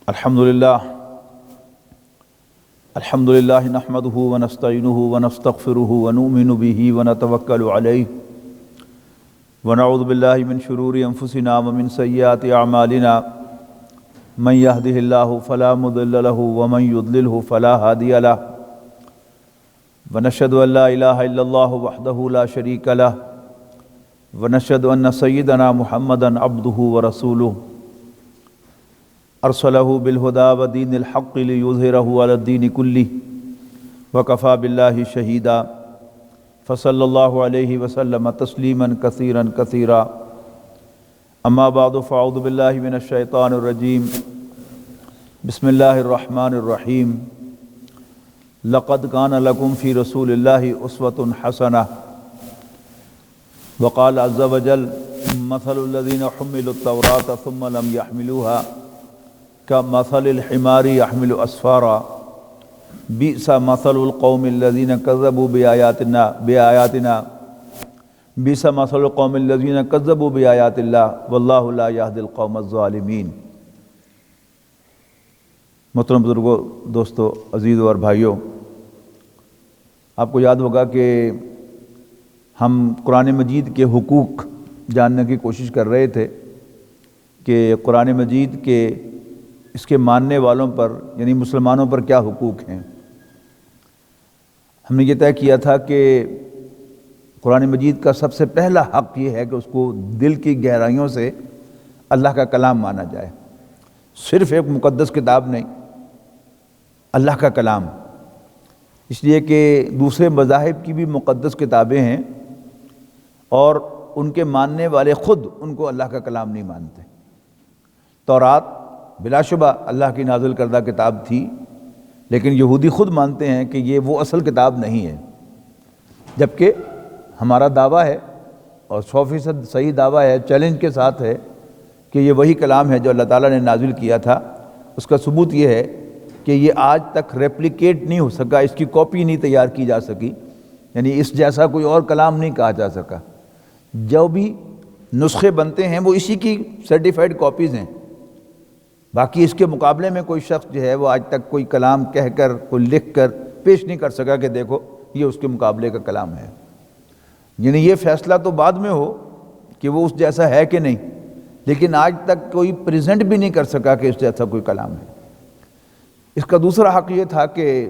الحمدللہ نحمدہ ونستعینہ ونستغفرہ ونؤمن بہ ونتوکل علیہ ونعوذ باللہ من شرور انفسنا ومن سیئات اعمالنا من یہدہ اللہ فلا مضل لہ ومن یضللہ فلا ہادی لہ ونشہد ان لا الہ الا اللہ وحدہ لا شریک لہ ونشہد ان سیدنا محمدا عبدہ ورسولہ ارسلہ بالہدی ودین الحق لیظہرہ علی الدین کلہ وکفی باللہ شہیدا فصلی اللہ علیہ وسلم تسلیما کثیرا کثیرا اما بعد فاعوذ باللہ من الشیطان الرجیم بسم اللہ الرحمن الرحیم لقد کان لکم فی رسول اللہ اسوۃ حسنہ وقال عز وجل مثل الذین حملوا التوراۃ ثم لم يحملوها كمثل الحمار يحمل أسفارا بئس مثل القوم الذين كذبوا بآياتنا بئس مثل القوم الذين كذبوا بآيات الله والله لا يهدي القوم الظالمين۔ محترم بزرگوں، دوستو، عزیزوں اور بھائیوں، آپ کو یاد ہوگا کہ ہم قرآن مجید کے حقوق جاننے کی کوشش کر رہے تھے کہ قرآن مجید کے اس کے ماننے والوں پر یعنی مسلمانوں پر کیا حقوق ہیں۔ ہم نے یہ طے کیا تھا کہ قرآن مجید کا سب سے پہلا حق یہ ہے کہ اس کو دل کی گہرائیوں سے اللہ کا کلام مانا جائے، صرف ایک مقدس کتاب نہیں، اللہ کا کلام۔ اس لیے کہ دوسرے مذاہب کی بھی مقدس کتابیں ہیں اور ان کے ماننے والے خود ان کو اللہ کا کلام نہیں مانتے۔ تورات بلا شبہ اللہ کی نازل کردہ کتاب تھی، لیکن یہودی خود مانتے ہیں کہ یہ وہ اصل کتاب نہیں ہے، جبکہ ہمارا دعویٰ ہے اور 100% صحیح دعویٰ ہے، چیلنج کے ساتھ ہے کہ یہ وہی کلام ہے جو اللہ تعالیٰ نے نازل کیا تھا۔ اس کا ثبوت یہ ہے کہ یہ آج تک ریپلیکیٹ نہیں ہو سکا، اس کی کاپی نہیں تیار کی جا سکی، یعنی اس جیسا کوئی اور کلام نہیں کہا جا سکا۔ جو بھی نسخے بنتے ہیں وہ اسی کی سرٹیفائڈ کاپیز ہیں، باقی اس کے مقابلے میں کوئی شخص جو ہے وہ آج تک کوئی کلام کہہ کر کوئی لکھ کر پیش نہیں کر سکا کہ دیکھو یہ اس کے مقابلے کا کلام ہے۔ یعنی یہ فیصلہ تو بعد میں ہو کہ وہ اس جیسا ہے کہ نہیں، لیکن آج تک کوئی پریزنٹ بھی نہیں کر سکا کہ اس جیسا کوئی کلام ہے۔ اس کا دوسرا حق یہ تھا کہ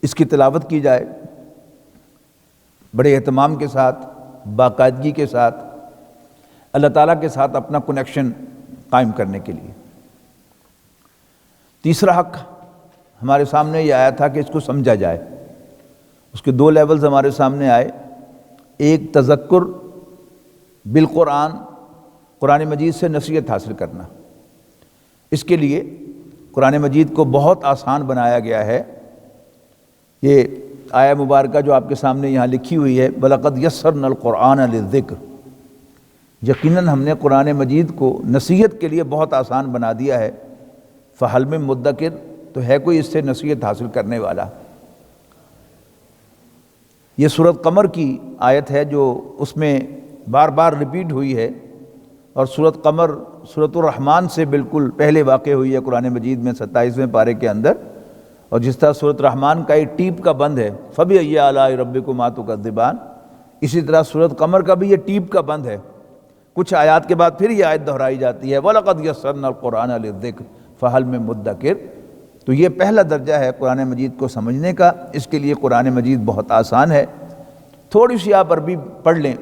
اس کی تلاوت کی جائے بڑے اہتمام کے ساتھ، باقاعدگی کے ساتھ، اللہ تعالیٰ کے ساتھ اپنا کنیکشن قائم کرنے کے لیے۔ تیسرا حق ہمارے سامنے یہ آیا تھا کہ اس کو سمجھا جائے۔ اس کے 2 لیولز ہمارے سامنے آئے، ایک تذکر بالقرآن، قرآن مجید سے نصیحت حاصل کرنا۔ اس کے لیے قرآن مجید کو بہت آسان بنایا گیا ہے۔ یہ آیہ مبارکہ جو آپ کے سامنے یہاں لکھی ہوئی ہے، وَلَقَدْ يَسَّرْنَا الْقُرْآنَ لِلذِّكْرِ، یقیناً ہم نے قرآن مجید کو نصیحت کے لیے بہت آسان بنا دیا ہے۔ فَهَلْ مِن مُدَّكِرٍ، تو ہے کوئی اس سے نصیحت حاصل کرنے والا۔ یہ سورۃ قمر کی آیت ہے جو اس میں بار بار ریپیٹ ہوئی ہے، اور سورۃ قمر سورۃ الرحمن سے بالکل پہلے واقع ہوئی ہے قرآن مجید میں 27ویں پارے کے اندر۔ اور جس طرح سورۃ الرحمن کا ایک ٹیپ کا بند ہے، فَبِأَيِّ آلَاءِ رَبِّكُمَا تُكَذِّبَانِ، اسی طرح سورۃ قمر کا بھی یہ ٹیپ کا بند ہے، کچھ آیات کے بعد پھر یہ آیت دہرائی جاتی ہے، وَلَقَدْ يَسَّرْنَا الْقُرْآنَ لِلذِّكْرِ فَهَلْ مِن مُدَّكِرٍ۔ تو یہ پہلا درجہ ہے قرآن مجید کو سمجھنے کا۔ اس کے لیے قرآن مجید بہت آسان ہے، تھوڑی سی آپ عربی پڑھ لیں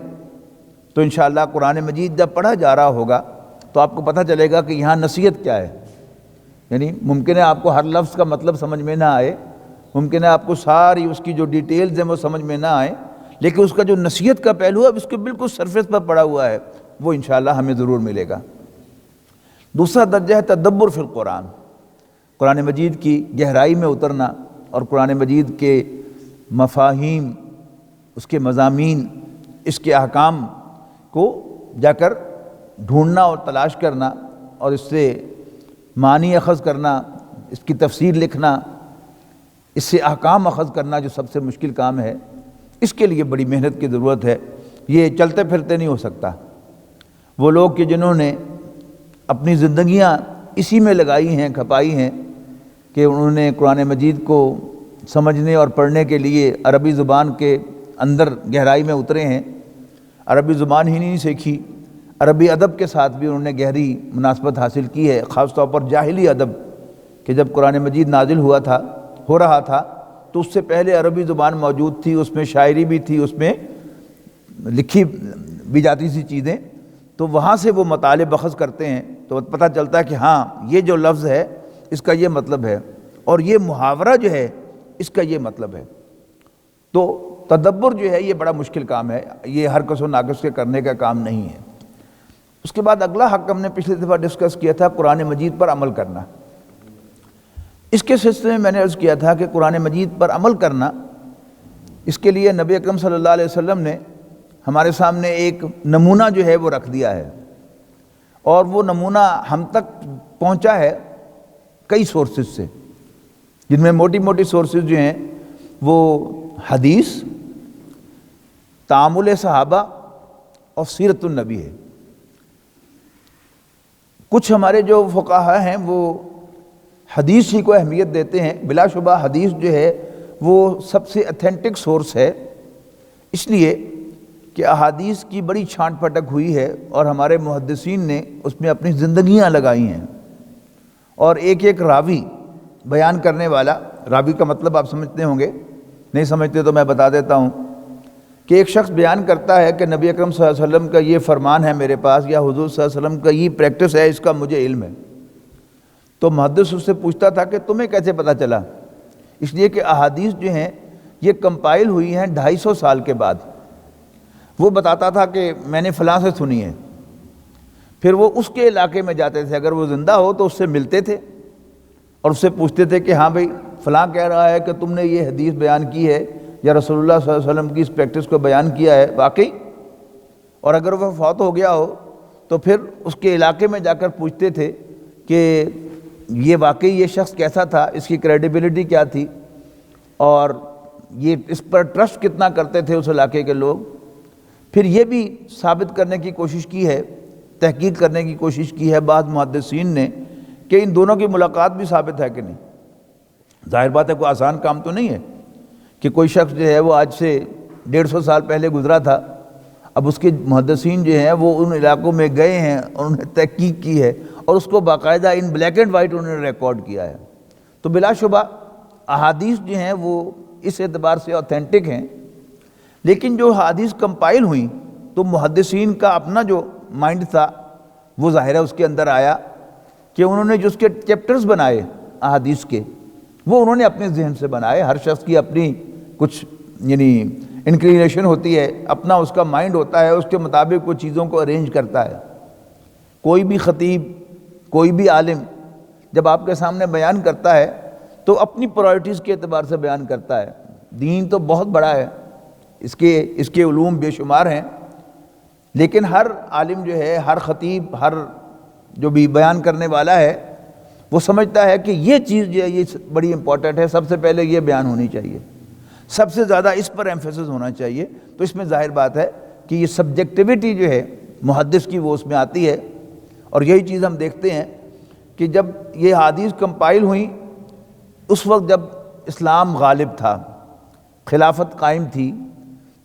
تو انشاءاللہ قرآن مجید جب پڑھا جا رہا ہوگا تو آپ کو پتہ چلے گا کہ یہاں نصیحت کیا ہے۔ یعنی ممکن ہے آپ کو ہر لفظ کا مطلب سمجھ میں نہ آئے، ممکن ہے آپ کو ساری اس کی جو ڈیٹیلز ہیں وہ سمجھ میں نہ آئیں، لیکن اس کا جو نصیحت کا پہلو ہے اس کے بالکل سرفیس پر پڑا ہوا ہے، وہ انشاءاللہ ہمیں ضرور ملے گا۔ دوسرا درجہ ہے تدبر فی القرآن، قرآن مجید کی گہرائی میں اترنا اور قرآن مجید کے مفاہیم، اس کے مضامین، اس کے احکام کو جا کر ڈھونڈنا اور تلاش کرنا اور اس سے معنی اخذ کرنا، اس کی تفسیر لکھنا، اس سے احکام اخذ کرنا جو سب سے مشکل کام ہے۔ اس کے لیے بڑی محنت کی ضرورت ہے، یہ چلتے پھرتے نہیں ہو سکتا۔ وہ لوگ کہ جنہوں نے اپنی زندگیاں اسی میں لگائی ہیں، کھپائی ہیں کہ انہوں نے قرآن مجید کو سمجھنے اور پڑھنے کے لیے عربی زبان کے اندر گہرائی میں اترے ہیں۔ عربی زبان ہی نہیں سیکھی، عربی ادب کے ساتھ بھی انہوں نے گہری مناسبت حاصل کی ہے، خاص طور پر جاہلی ادب، کہ جب قرآن مجید نازل ہو رہا تھا تو اس سے پہلے عربی زبان موجود تھی، اس میں شاعری بھی تھی، اس میں لکھی بھی جاتی سی چیزیں، تو وہاں سے وہ مطالب اخذ کرتے ہیں تو پتہ چلتا ہے کہ ہاں یہ جو لفظ ہے اس کا یہ مطلب ہے، اور یہ محاورہ جو ہے اس کا یہ مطلب ہے۔ تو تدبر جو ہے یہ بڑا مشکل کام ہے، یہ ہر کس و ناقص کے کرنے کا کام نہیں ہے۔ اس کے بعد اگلا حق ہم نے پچھلی دفعہ ڈسکس کیا تھا قرآن مجید پر عمل کرنا۔ اس کے سلسلے میں نے عرض کیا تھا کہ قرآن مجید پر عمل کرنا، اس کے لیے نبی اکرم صلی اللہ علیہ وسلم نے ہمارے سامنے ایک نمونہ جو ہے وہ رکھ دیا ہے، اور وہ نمونہ ہم تک پہنچا ہے کئی سورسز سے، جن میں موٹی موٹی سورسز جو ہیں وہ حدیث، تعامل صحابہ اور سیرت النبی ہے۔ کچھ ہمارے جو فقہاء ہیں وہ حدیث ہی کو اہمیت دیتے ہیں۔ بلا شبہ حدیث جو ہے وہ سب سے اتھینٹک سورس ہے، اس لیے کہ احادیث کی بڑی چھانٹ پھٹک ہوئی ہے اور ہمارے محدثین نے اس میں اپنی زندگیاں لگائی ہیں، اور ایک ایک راوی بیان کرنے والا، راوی کا مطلب آپ سمجھتے ہوں گے، نہیں سمجھتے تو میں بتا دیتا ہوں کہ ایک شخص بیان کرتا ہے کہ نبی اکرم صلی اللہ علیہ وسلم کا یہ فرمان ہے میرے پاس، یا حضور صلی اللہ علیہ وسلم کا یہ پریکٹس ہے، اس کا مجھے علم ہے۔ تو محدث اس سے پوچھتا تھا کہ تمہیں کیسے پتہ چلا؟ اس لیے کہ احادیث جو ہیں یہ کمپائل ہوئی ہیں 250 سال کے بعد۔ وہ بتاتا تھا کہ میں نے فلاں سے سنی ہے، پھر وہ اس کے علاقے میں جاتے تھے، اگر وہ زندہ ہو تو اس سے ملتے تھے اور اس سے پوچھتے تھے کہ ہاں بھئی فلاں کہہ رہا ہے کہ تم نے یہ حدیث بیان کی ہے یا رسول اللہ صلی اللہ علیہ وسلم کی اس پریکٹس کو بیان کیا ہے واقعی؟ اور اگر وہ فوت ہو گیا ہو تو پھر اس کے علاقے میں جا کر پوچھتے تھے کہ یہ واقعی یہ شخص کیسا تھا، اس کی کریڈیبلٹی کیا تھی، اور یہ اس پر ٹرسٹ کتنا کرتے تھے اس علاقے کے لوگ۔ پھر یہ بھی ثابت کرنے کی کوشش کی ہے، تحقیق کرنے کی کوشش کی ہے بعض محدثین نے کہ ان دونوں کی ملاقات بھی ثابت ہے کہ نہیں۔ ظاہر بات ہے کوئی آسان کام تو نہیں ہے کہ کوئی شخص جو ہے وہ آج سے 150 سال پہلے گزرا تھا، اب اس کے محدثین جو ہیں وہ ان علاقوں میں گئے ہیں اور انہوں نے تحقیق کی ہے اور اس کو باقاعدہ ان بلیک اینڈ وائٹ انہوں نے ریکارڈ کیا ہے۔ تو بلا شبہ احادیث جو ہیں وہ اس اعتبار سے اوتھینٹک ہیں، لیکن جو حدیث کمپائل ہوئیں تو محدثین کا اپنا جو مائنڈ تھا وہ ظاہر ہے اس کے اندر آیا کہ انہوں نے جو اس کے چیپٹرز بنائے احادیث کے، وہ انہوں نے اپنے ذہن سے بنائے۔ ہر شخص کی اپنی کچھ یعنی انکلینیشن ہوتی ہے، اپنا اس کا مائنڈ ہوتا ہے، اس کے مطابق وہ چیزوں کو ارینج کرتا ہے۔ کوئی بھی خطیب، کوئی بھی عالم جب آپ کے سامنے بیان کرتا ہے تو اپنی پرائرٹیز کے اعتبار سے بیان کرتا ہے۔ دین تو بہت بڑا ہے، اس کے علوم بے شمار ہیں، لیکن ہر عالم جو ہے، ہر خطیب، ہر جو بھی بیان کرنے والا ہے وہ سمجھتا ہے کہ یہ چیز جو ہے یہ بڑی امپورٹنٹ ہے، سب سے پہلے یہ بیان ہونی چاہیے، سب سے زیادہ اس پر ایمفیسس ہونا چاہیے۔ تو اس میں ظاہر بات ہے کہ یہ سبجیکٹیوٹی جو ہے محدث کی وہ اس میں آتی ہے، اور یہی چیز ہم دیکھتے ہیں کہ جب یہ حدیث کمپائل ہوئیں اس وقت جب اسلام غالب تھا، خلافت قائم تھی،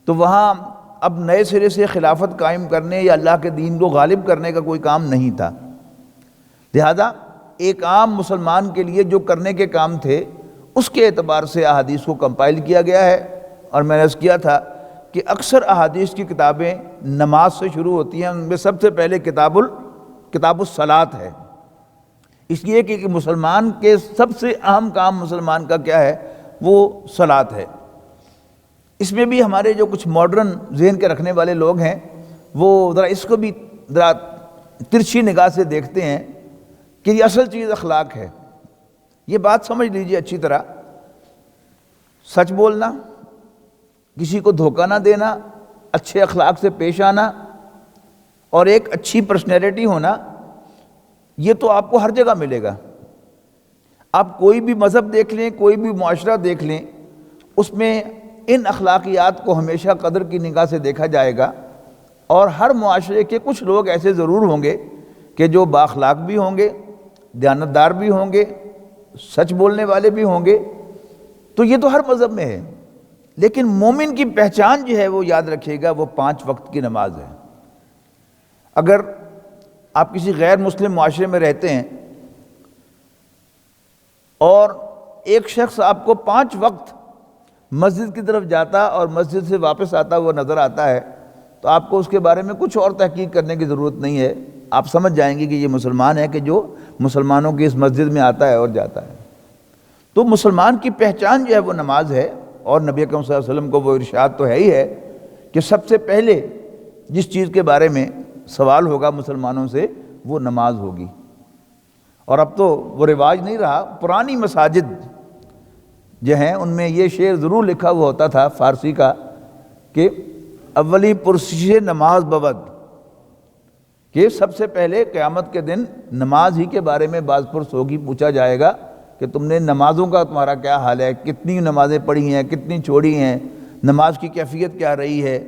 تو وہاں اب نئے سرے سے خلافت قائم کرنے یا اللہ کے دین کو غالب کرنے کا کوئی کام نہیں تھا، لہذا ایک عام مسلمان کے لیے جو کرنے کے کام تھے اس کے اعتبار سے احادیث کو کمپائل کیا گیا ہے۔ اور میں نے عرض کیا تھا کہ اکثر احادیث کی کتابیں نماز سے شروع ہوتی ہیں، ان میں سب سے پہلے کتاب الصلاۃ ہے، اس لیے کہ مسلمان کے سب سے اہم کام مسلمان کا کیا ہے، وہ صلاۃ ہے۔ اس میں بھی ہمارے جو کچھ ماڈرن ذہن کے رکھنے والے لوگ ہیں وہ ذرا اس کو بھی ذرا ترچھی نگاہ سے دیکھتے ہیں کہ یہ اصل چیز اخلاق ہے۔ یہ بات سمجھ لیجئے اچھی طرح، سچ بولنا، کسی کو دھوکہ نہ دینا، اچھے اخلاق سے پیش آنا اور ایک اچھی پرسنالٹی ہونا، یہ تو آپ کو ہر جگہ ملے گا۔ آپ کوئی بھی مذہب دیکھ لیں، کوئی بھی معاشرہ دیکھ لیں، اس میں ان اخلاقیات کو ہمیشہ قدر کی نگاہ سے دیکھا جائے گا، اور ہر معاشرے کے کچھ لوگ ایسے ضرور ہوں گے کہ جو با اخلاق بھی ہوں گے، دیانتدار بھی ہوں گے، سچ بولنے والے بھی ہوں گے، تو یہ تو ہر مذہب میں ہے۔ لیکن مومن کی پہچان جو ہے وہ یاد رکھیے گا، وہ 5 وقت کی نماز ہے۔ اگر آپ کسی غیر مسلم معاشرے میں رہتے ہیں اور ایک شخص آپ کو 5 وقت مسجد کی طرف جاتا اور مسجد سے واپس آتا ہوا نظر آتا ہے، تو آپ کو اس کے بارے میں کچھ اور تحقیق کرنے کی ضرورت نہیں ہے، آپ سمجھ جائیں گے کہ یہ مسلمان ہے کہ جو مسلمانوں کی اس مسجد میں آتا ہے اور جاتا ہے۔ تو مسلمان کی پہچان جو ہے وہ نماز ہے، اور نبی اکرم صلی اللہ علیہ وسلم کو وہ ارشاد تو ہے ہی ہے کہ سب سے پہلے جس چیز کے بارے میں سوال ہوگا مسلمانوں سے وہ نماز ہوگی۔ اور اب تو وہ رواج نہیں رہا، پرانی مساجد جو ہیں ان میں یہ شعر ضرور لکھا ہوا ہوتا تھا فارسی کا کہ اولی پرسش نماز بود، کہ سب سے پہلے قیامت کے دن نماز ہی کے بارے میں باز پرس ہوگی، پوچھا جائے گا کہ تم نے نمازوں کا تمہارا کیا حال ہے، کتنی نمازیں پڑھی ہیں، کتنی چھوڑی ہیں، نماز کی کیفیت کیا رہی ہے،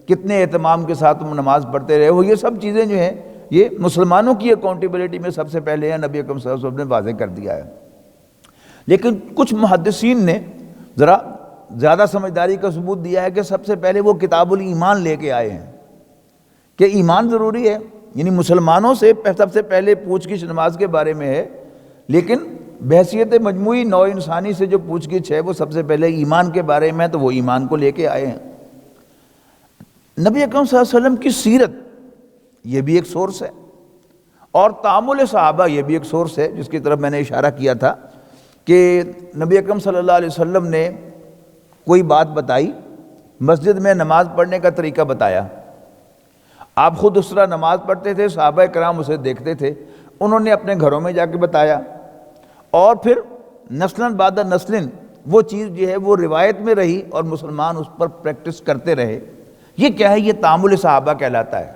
کتنے اہتمام کے ساتھ تم نماز پڑھتے رہے ہو۔ یہ سب چیزیں جو ہیں یہ مسلمانوں کی اکاؤنٹیبلٹی میں سب سے پہلے ہیں، نبی اکرم صلی اللہ علیہ وسلم نے واضح کر دیا ہے۔ لیکن کچھ محدثین نے ذرا زیادہ سمجھداری کا ثبوت دیا ہے کہ سب سے پہلے وہ کتاب الایمان لے کے آئے ہیں کہ ایمان ضروری ہے، یعنی مسلمانوں سے سب سے پہلے پوچھ گچھ نماز کے بارے میں ہے، لیکن بحیثیت مجموعی نوع انسانی سے جو پوچھ گچھ ہے وہ سب سے پہلے ایمان کے بارے میں ہے، تو وہ ایمان کو لے کے آئے ہیں۔ نبی اکرم صلی اللہ علیہ وسلم کی سیرت یہ بھی ایک سورس ہے، اور تعامل صحابہ یہ بھی ایک سورس ہے، جس کی طرف میں نے اشارہ کیا تھا کہ نبی اکرم صلی اللہ علیہ وسلم نے کوئی بات بتائی، مسجد میں نماز پڑھنے کا طریقہ بتایا، آپ خود اس طرح نماز پڑھتے تھے، صحابہ کرام اسے دیکھتے تھے، انہوں نے اپنے گھروں میں جا کے بتایا، اور پھر نسلاً بعد نسلاً وہ چیز جو ہے وہ روایت میں رہی اور مسلمان اس پر پریکٹس کرتے رہے۔ یہ کیا ہے؟ یہ تعامل صحابہ کہلاتا ہے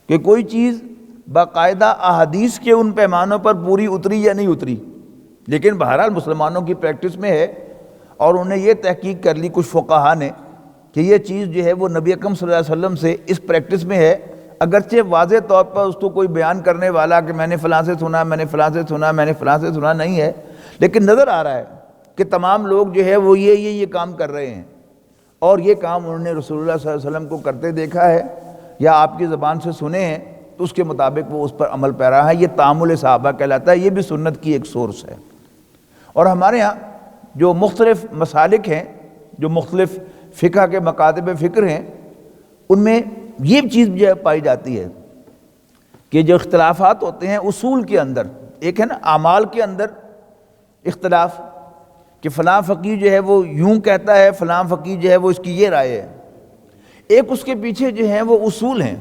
کہ کوئی چیز باقاعدہ احادیث کے ان پیمانوں پر پوری اتری یا نہیں اتری، لیکن بہرحال مسلمانوں کی پریکٹس میں ہے، اور انہیں یہ تحقیق کر لی کچھ فقہا نے کہ یہ چیز جو ہے وہ نبی اکرم صلی اللہ علیہ وسلم سے اس پریکٹس میں ہے، اگرچہ واضح طور پر اس کو کوئی بیان کرنے والا کہ میں نے فلاں سے سنا، میں نے فلاں سے سنا، میں نے فلاں سے سنا نہیں ہے، لیکن نظر آ رہا ہے کہ تمام لوگ جو ہے وہ یہ کام کر رہے ہیں، اور یہ کام انہوں نے رسول اللہ صلی اللہ علیہ وسلم کو کرتے دیکھا ہے یا آپ کی زبان سے سنے ہیں، تو اس کے مطابق وہ اس پر عمل پیرا ہے۔ یہ تعامل صحابہ کہلاتا ہے، یہ بھی سنت کی ایک سورس ہے۔ اور ہمارے ہاں جو مختلف مسالک ہیں، جو مختلف فقہ کے مکاتب فکر ہیں، ان میں یہ چیز جو ہے پائی جاتی ہے کہ جو اختلافات ہوتے ہیں اصول کے اندر، ایک ہے نا اعمال کے اندر اختلاف کہ فلاں فقیہ جو ہے وہ یوں کہتا ہے، فلاں فقیہ جو ہے وہ اس کی یہ رائے ہے، ایک اس کے پیچھے جو ہیں وہ اصول ہیں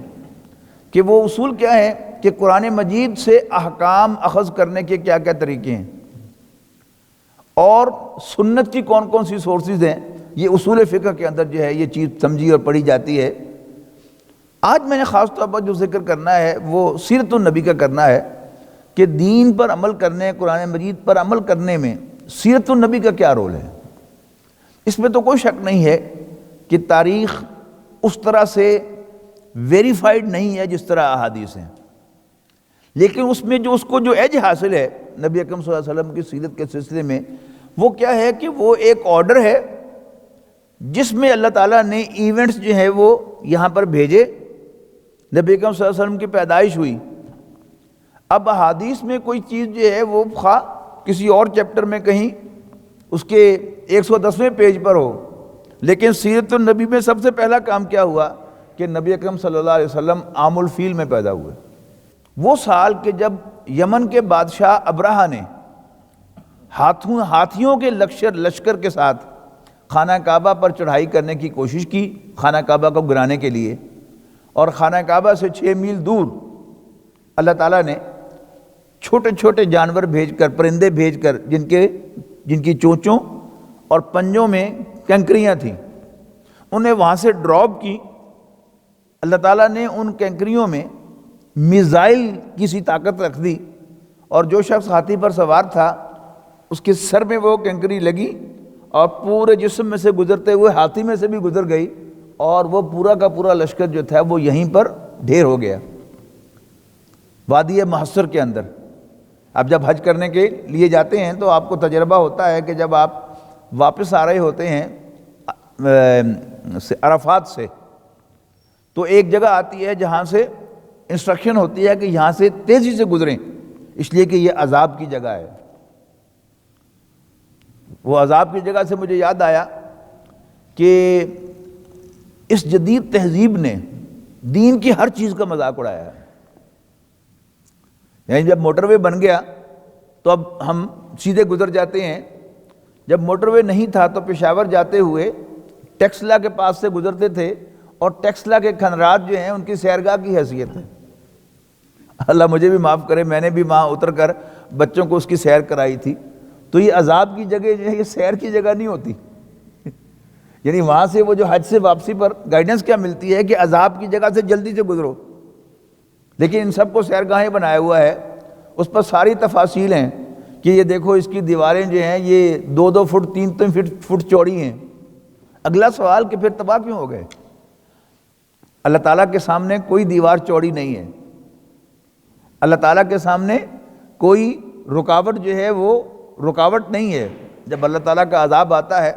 کہ وہ اصول کیا ہے کہ قرآن مجید سے احکام اخذ کرنے کے کیا کیا طریقے ہیں، اور سنت کی کون کون سی سورسز ہیں، یہ اصول فقہ کے اندر جو ہے یہ چیز سمجھی اور پڑھی جاتی ہے۔ آج میں نے خاص طور پر جو ذکر کرنا ہے وہ سیرت النبی کا کرنا ہے کہ دین پر عمل کرنے، قرآن مجید پر عمل کرنے میں سیرت النبی کا کیا رول ہے۔ اس میں تو کوئی شک نہیں ہے کہ تاریخ اس طرح سے ویریفائڈ نہیں ہے جس طرح احادیث ہیں، لیکن اس میں جو اس کو جو ایج حاصل ہے نبی اکرم صلی اللہ علیہ وسلم کی سیرت کے سلسلے میں، وہ کیا ہے کہ وہ ایک آرڈر ہے جس میں اللہ تعالیٰ نے ایونٹس جو ہیں وہ یہاں پر بھیجے۔ نبی اکرم صلی اللہ علیہ وسلم کی پیدائش ہوئی، اب احادیث میں کوئی چیز جو ہے وہ خواہ کسی اور چیپٹر میں کہیں اس کے 110ویں پیج پر ہو، لیکن سیرت النبی میں سب سے پہلا کام کیا ہوا کہ نبی اکرم صلی اللہ علیہ وسلم عام الفیل میں پیدا ہوئے۔ وہ سال کہ جب یمن کے بادشاہ ابرہہ نے ہاتھیوں کے لشکر کے ساتھ خانہ کعبہ پر چڑھائی کرنے کی کوشش کی، خانہ کعبہ کو گرانے کے لیے، اور خانہ کعبہ سے 6 میل دور اللہ تعالیٰ نے چھوٹے چھوٹے جانور بھیج کر، پرندے بھیج کر، جن کی چونچوں اور پنجوں میں کنکریاں تھیں، انہیں وہاں سے ڈراپ کی۔ اللہ تعالیٰ نے ان کنکریوں میں میزائل کی سی طاقت رکھ دی، اور جو شخص ہاتھی پر سوار تھا اس کے سر میں وہ کنکری لگی اور پورے جسم میں سے گزرتے ہوئے ہاتھی میں سے بھی گزر گئی، اور وہ پورا کا پورا لشکر جو تھا وہ یہیں پر ڈھیر ہو گیا وادی محصر کے اندر۔ آپ جب حج کرنے کے لیے جاتے ہیں تو آپ کو تجربہ ہوتا ہے کہ جب آپ واپس آ رہے ہوتے ہیں عرفات سے، تو ایک جگہ آتی ہے جہاں سے انسٹرکشن ہوتی ہے کہ یہاں سے تیزی سے گزریں، اس لیے کہ یہ عذاب کی جگہ ہے۔ وہ عذاب کی جگہ سے مجھے یاد آیا کہ اس جدید تہذیب نے دین کی ہر چیز کا مذاق اڑایا ہے۔ یعنی جب موٹر وے بن گیا تو اب ہم سیدھے گزر جاتے ہیں، جب موٹر وے نہیں تھا تو پشاور جاتے ہوئے ٹیکسلا کے پاس سے گزرتے تھے، اور ٹیکسلا کے کھنرات جو ہیں ان کی سیرگاہ کی حیثیت ہے۔ اللہ مجھے بھی معاف کرے، میں نے بھی وہاں اتر کر بچوں کو اس کی سیر کرائی تھی۔ تو یہ عذاب کی جگہ جو ہے یہ سیر کی جگہ نہیں ہوتی۔ یعنی وہاں سے وہ جو حج سے واپسی پر گائیڈنس کیا ملتی ہے کہ عذاب کی جگہ سے جلدی سے گزرو، لیکن ان سب کو سیرگاہیں بنایا ہوا ہے، اس پر ساری تفاصیل ہیں کہ یہ دیکھو اس کی دیواریں جو ہیں یہ 2-2 فٹ 3-3 فٹ چوڑی ہیں۔ اگلا سوال کہ پھر تباہ کیوں ہو گئے؟ اللہ تعالیٰ کے سامنے کوئی دیوار چوڑی نہیں ہے، اللہ تعالیٰ کے سامنے کوئی رکاوٹ جو ہے وہ رکاوٹ نہیں ہے۔ جب اللہ تعالیٰ کا عذاب آتا ہے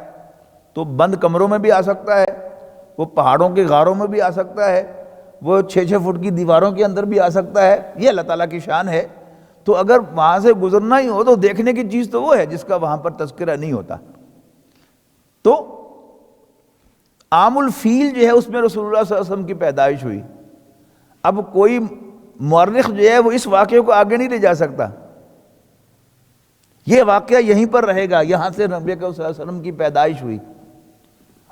تو بند کمروں میں بھی آ سکتا ہے، وہ پہاڑوں کے غاروں میں بھی آ سکتا ہے، وہ 6-6 فٹ کی دیواروں کے اندر بھی آ سکتا ہے۔ یہ اللہ تعالیٰ کی شان ہے۔ تو اگر وہاں سے گزرنا ہی ہو تو دیکھنے کی چیز تو وہ ہے جس کا وہاں پر تذکرہ نہیں ہوتا۔ تو عام الفیل جو ہے اس میں رسول اللہ صلی اللہ علیہ وسلم کی پیدائش ہوئی۔ اب کوئی مورخ جو ہے وہ اس واقعے کو آگے نہیں لے جا سکتا، یہ واقعہ یہیں پر رہے گا، یہاں سے نبی اکرم صلی اللہ علیہ وسلم کی پیدائش ہوئی۔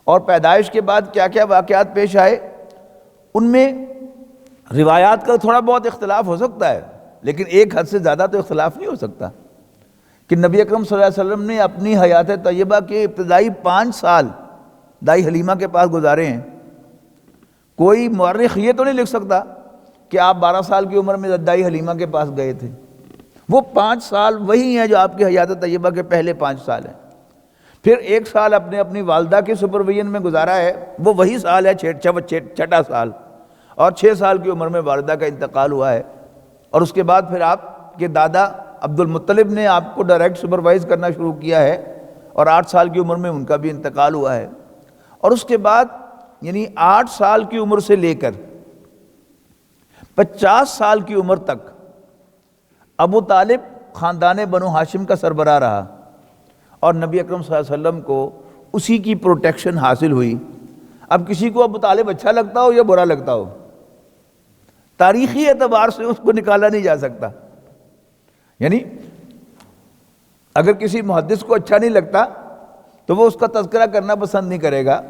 اور پیدائش کے بعد کیا کیا واقعات پیش آئے، ان میں روایات کا تھوڑا بہت اختلاف ہو سکتا ہے، لیکن ایک حد سے زیادہ تو اختلاف نہیں ہو سکتا کہ نبی اکرم صلی اللہ علیہ وسلم نے اپنی حیات طیبہ کے ابتدائی 5 سال دائی حلیمہ کے پاس گزارے ہیں۔ کوئی مورخ یہ تو نہیں لکھ سکتا کہ آپ 12 سال کی عمر میں دائی حلیمہ کے پاس گئے تھے۔ وہ 5 سال وہی ہیں جو آپ کی حیات طیبہ کے پہلے 5 سال ہیں۔ پھر 1 سال اپنی والدہ کے سپرویژن میں گزارا ہے، وہ وہی سال ہے 6واں سال، اور 6 سال کی عمر میں والدہ کا انتقال ہوا ہے۔ اور اس کے بعد پھر آپ کے دادا عبد المطلب نے آپ کو ڈائریکٹ سپروائز کرنا شروع کیا ہے، اور 8 سال کی عمر میں ان کا بھی انتقال ہوا ہے۔ اور اس کے بعد یعنی 8 سال کی عمر سے لے کر 50 سال کی عمر تک ابو طالب خاندان بنو ہاشم کا سربراہ رہا، اور نبی اکرم صلی اللہ علیہ وسلم کو اسی کی پروٹیکشن حاصل ہوئی۔ اب کسی کو ابو طالب اچھا لگتا ہو یا برا لگتا ہو، تاریخی اعتبار سے اس کو نکالا نہیں جا سکتا۔ یعنی اگر کسی محدث کو اچھا نہیں لگتا تو وہ اس کا تذکرہ کرنا پسند نہیں کرے گا،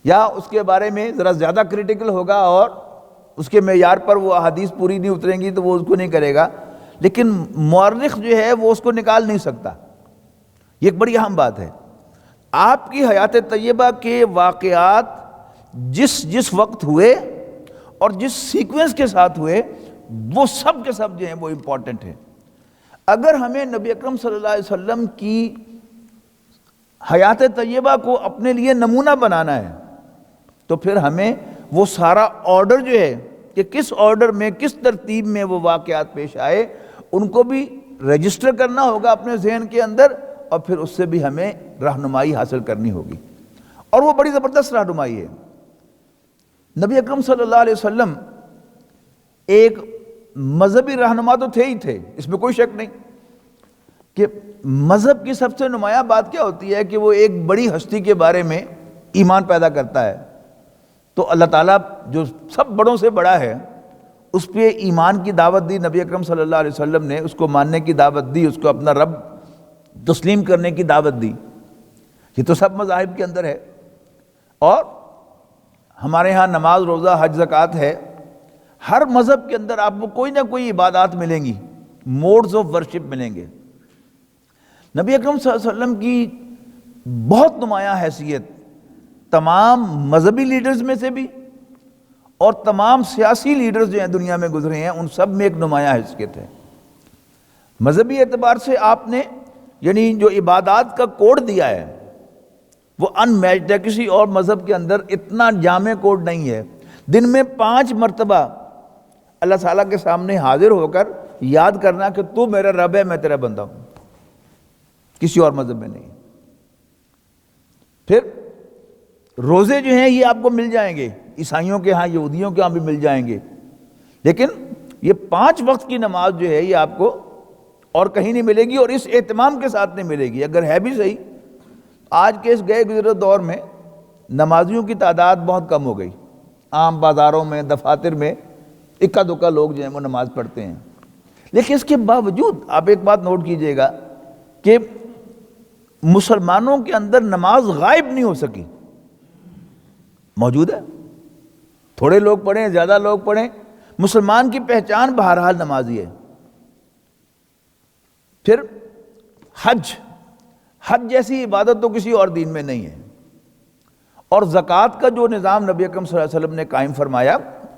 یا اس کے بارے میں ذرا زیادہ کریٹیکل ہوگا اور اس کے معیار پر وہ احادیث پوری نہیں اتریں گی تو وہ اس کو نہیں کرے گا، لیکن مورخ جو ہے وہ اس کو نکال نہیں سکتا۔ یہ ایک بڑی اہم بات ہے۔ آپ کی حیات طیبہ کے واقعات جس وقت ہوئے اور جس سیکوینس کے ساتھ ہوئے، وہ سب کے سب جو ہیں وہ امپورٹنٹ ہیں۔ اگر ہمیں نبی اکرم صلی اللہ علیہ وسلم کی حیات طیبہ کو اپنے لیے نمونہ بنانا ہے تو پھر ہمیں وہ سارا آرڈر جو ہے کہ کس آرڈر میں کس ترتیب میں وہ واقعات پیش آئے ان کو بھی رجسٹر کرنا ہوگا اپنے ذہن کے اندر، اور پھر اس سے بھی ہمیں رہنمائی حاصل کرنی ہوگی، اور وہ بڑی زبردست رہنمائی ہے۔ نبی اکرم صلی اللہ علیہ وسلم ایک مذہبی رہنما تو تھے ہی تھے، اس میں کوئی شک نہیں کہ مذہب کی سب سے نمایاں بات کیا ہوتی ہے کہ وہ ایک بڑی ہستی کے بارے میں ایمان پیدا کرتا ہے۔ تو اللہ تعالیٰ جو سب بڑوں سے بڑا ہے اس پہ ایمان کی دعوت دی، نبی اکرم صلی اللہ علیہ وسلم نے اس کو ماننے کی دعوت دی، اس کو اپنا رب تسلیم کرنے کی دعوت دی۔ یہ تو سب مذاہب کے اندر ہے، اور ہمارے ہاں نماز، روزہ، حج، زکوٰۃ ہے۔ ہر مذہب کے اندر آپ کو کوئی نہ کوئی عبادات ملیں گی، موڈز آف ورشپ ملیں گے۔ نبی اکرم صلی اللہ علیہ وسلم کی بہت نمایاں حیثیت تمام مذہبی لیڈرز میں سے بھی اور تمام سیاسی لیڈرز جو ہیں دنیا میں گزرے ہیں ان سب میں ایک نمایاں حیثیت ہے۔ مذہبی اعتبار سے آپ نے یعنی جو عبادات کا کوڈ دیا ہے وہ ان میچڈ ہے، کسی اور مذہب کے اندر اتنا جامع کوڈ نہیں ہے۔ دن میں 5 مرتبہ اللہ تعالیٰ کے سامنے حاضر ہو کر یاد کرنا کہ تو میرا رب ہے، میں تیرا بندہ ہوں، کسی اور مذہب میں نہیں۔ پھر روزے جو ہیں یہ آپ کو مل جائیں گے، عیسائیوں کے ہاں، یہودیوں کے ہاں بھی مل جائیں گے، لیکن یہ 5 وقت کی نماز جو ہے یہ آپ کو اور کہیں نہیں ملے گی، اور اس اہتمام کے ساتھ نہیں ملے گی۔ اگر ہے بھی صحیح، آج کے اس گئے گزرے دور میں نمازیوں کی تعداد بہت کم ہو گئی، عام بازاروں میں، دفاتر میں اکا دکا لوگ جو ہیں وہ نماز پڑھتے ہیں، لیکن اس کے باوجود آپ ایک بات نوٹ کیجئے گا کہ مسلمانوں کے اندر نماز غائب نہیں ہو سکی، موجود ہے۔ تھوڑے لوگ پڑھیں، زیادہ لوگ پڑھیں، مسلمان کی پہچان بہرحال نمازی ہے۔ پھر حج جیسی عبادت تو کسی اور دین میں نہیں ہے، اور زکوٰۃ کا جو نظام نبی اکرم صلی اللہ علیہ وسلم نے قائم فرمایا